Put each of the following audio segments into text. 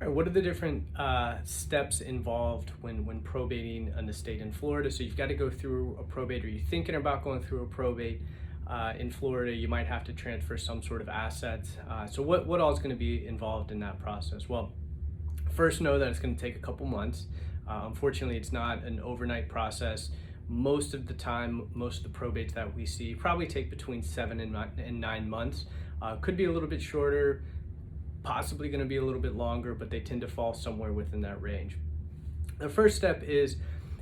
All right, what are the different steps involved when probating an estate in Florida? So you've got to go through a probate, or you're thinking about going through a probate. In Florida, you might have to transfer some sort of assets. So what all is going to be involved in that process? Well, first know that it's going to take a couple months. Unfortunately, it's not an overnight process. Most of the time, most of the probates that we see probably take between 7 and 9 months. Could be a little bit shorter, possibly going to be a little bit longer, but they tend to fall somewhere within that range. The first step is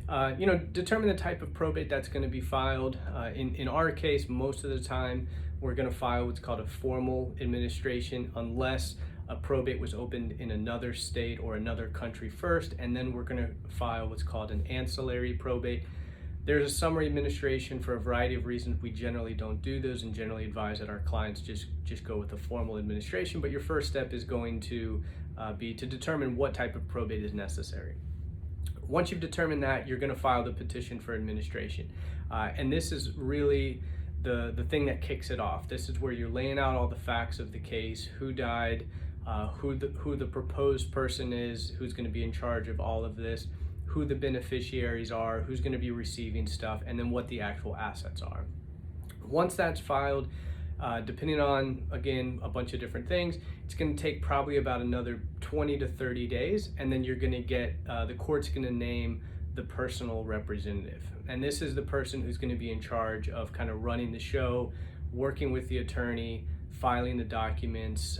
determine the type of probate that's going to be filed. In our case, most of the time, we're going to file what's called a formal administration, unless a probate was opened in another state or another country first, and then we're going to file what's called an ancillary probate. There's a summary administration. For a variety of reasons, we generally don't do those and generally advise that our clients just go with a formal administration. But your first step is going to be to determine what type of probate is necessary. Once you've determined that, you're going to file the petition for administration. And this is really the thing that kicks it off. This is where you're laying out all the facts of the case, who died, who the proposed person is, who's going to be in charge of all of this, who the beneficiaries are, who's going to be receiving stuff, and then what the actual assets are. Once that's filed, depending on, again, a bunch of different things, it's going to take probably about another 20 to 30 days, and then you're going to get, the court's going to name the personal representative. And this is the person who's going to be in charge of kind of running the show, working with the attorney, filing the documents,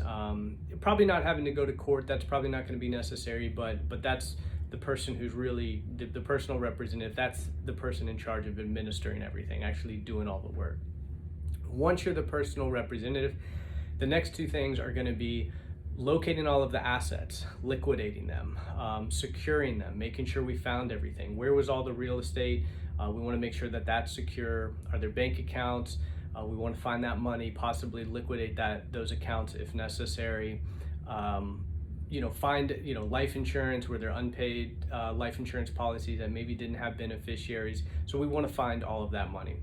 probably not having to go to court. That's probably not going to be necessary, but that's the person who's really the personal representative. That's the person in charge of administering everything, actually doing all the work. Once you're the personal representative, the next two things are going to be locating all of the assets, liquidating them, securing them, making sure we found everything. Where was all the real estate? We want to make sure that that's secure. Are there bank accounts? We want to find that money, possibly liquidate those accounts if necessary. Find life insurance where they're unpaid life insurance policies that maybe didn't have beneficiaries. So we want to find all of that money.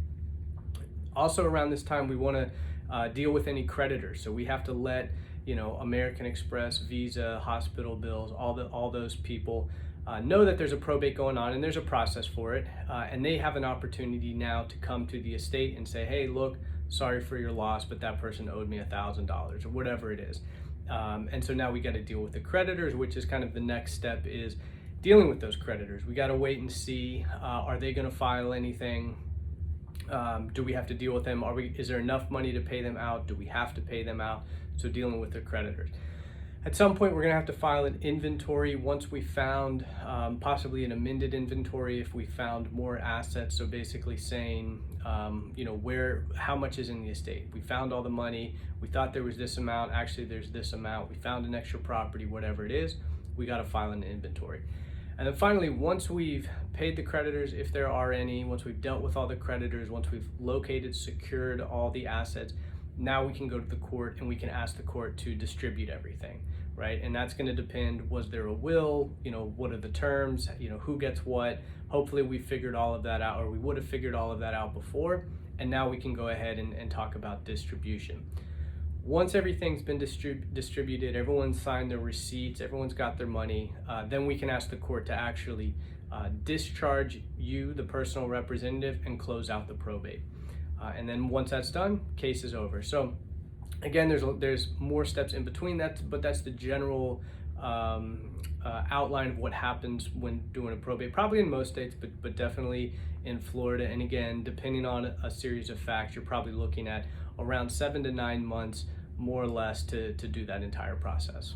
Also around this time, we want to deal with any creditors. So we have to let American Express, Visa, hospital bills, all those people know that there's a probate going on and there's a process for it, and they have an opportunity now to come to the estate and say, hey, look, sorry for your loss, but that person owed me $1,000 or whatever it is. And so now we got to deal with the creditors, which is kind of the next step, is dealing with those creditors. We got to wait and see, are they going to file anything? Do we have to deal with them? Is there enough money to pay them out? Do we have to pay them out? So dealing with the creditors. At some point, we're going to have to file an inventory once we found, possibly an amended inventory if we found more assets. So basically saying, how much is in the estate. We found all the money. We thought there was this amount. Actually, there's this amount. We found an extra property, whatever it is. We got to file an inventory. And then finally, once we've paid the creditors, if there are any, once we've dealt with all the creditors, once we've located, secured all the assets, now we can go to the court and we can ask the court to distribute everything, right? And that's going to depend, was there a will? What are the terms? Who gets what? Hopefully we figured all of that out, or we would have figured all of that out before, and now we can go ahead and talk about distribution. Once everything's been distributed, everyone's signed their receipts, everyone's got their money, then we can ask the court to actually discharge you, the personal representative, and close out the probate. And then once that's done, case is over. So again, there's more steps in between that, but that's the general outline of what happens when doing a probate, probably in most states, but definitely in Florida. And again, depending on a series of facts, you're probably looking at around 7 to 9 months, more or less, to do that entire process.